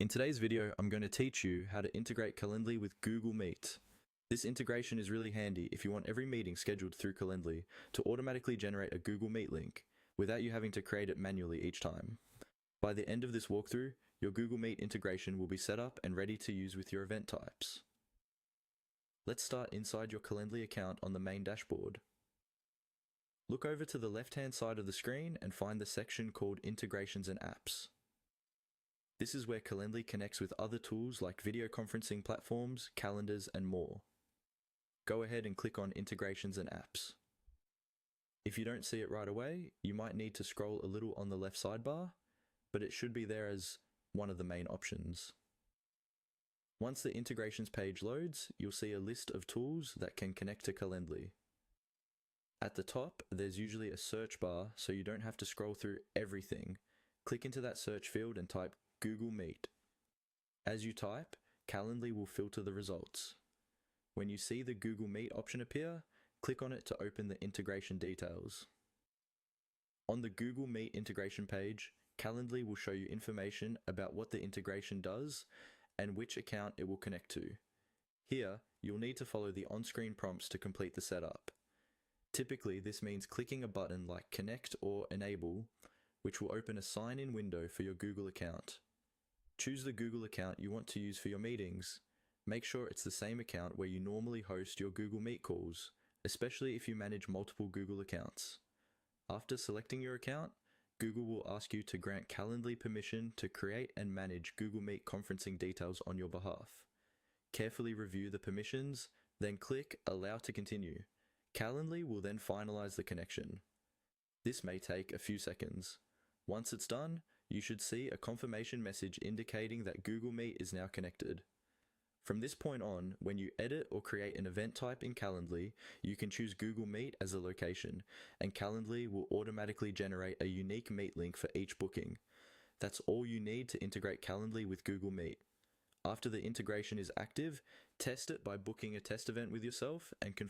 In today's video, I'm going to teach you how to integrate Calendly with Google Meet. This integration is really handy if you want every meeting scheduled through Calendly to automatically generate a Google Meet link without you having to create it manually each time. By the end of this walkthrough, your Google Meet integration will be set up and ready to use with your event types. Let's start inside your Calendly account on the main dashboard. Look over to the left-hand side of the screen and find the section called Integrations and Apps. This is where Calendly connects with other tools like video conferencing platforms, calendars, and more. Go ahead and click on Integrations and Apps. If you don't see it right away, you might need to scroll a little on the left sidebar, but it should be there as one of the main options. Once the integrations page loads, you'll see a list of tools that can connect to Calendly. At the top, there's usually a search bar, so you don't have to scroll through everything. Click into that search field and type Google Meet. As you type, Calendly will filter the results. When you see the Google Meet option appear, click on it to open the integration details. On the Google Meet integration page, Calendly will show you information about what the integration does and which account it will connect to. Here, you'll need to follow the on-screen prompts to complete the setup. Typically, this means clicking a button like Connect or Enable, which will open a sign-in window for your Google account. Choose the Google account you want to use for your meetings. Make sure it's the same account where you normally host your Google Meet calls, especially if you manage multiple Google accounts. After selecting your account, Google will ask you to grant Calendly permission to create and manage Google Meet conferencing details on your behalf. Carefully review the permissions, then click Allow to continue. Calendly will then finalize the connection. This may take a few seconds. Once it's done, you should see a confirmation message indicating that Google Meet is now connected. From this point on, when you edit or create an event type in Calendly, you can choose Google Meet as a location, and Calendly will automatically generate a unique Meet link for each booking. That's all you need to integrate Calendly with Google Meet. After the integration is active, test it by booking a test event with yourself and confirm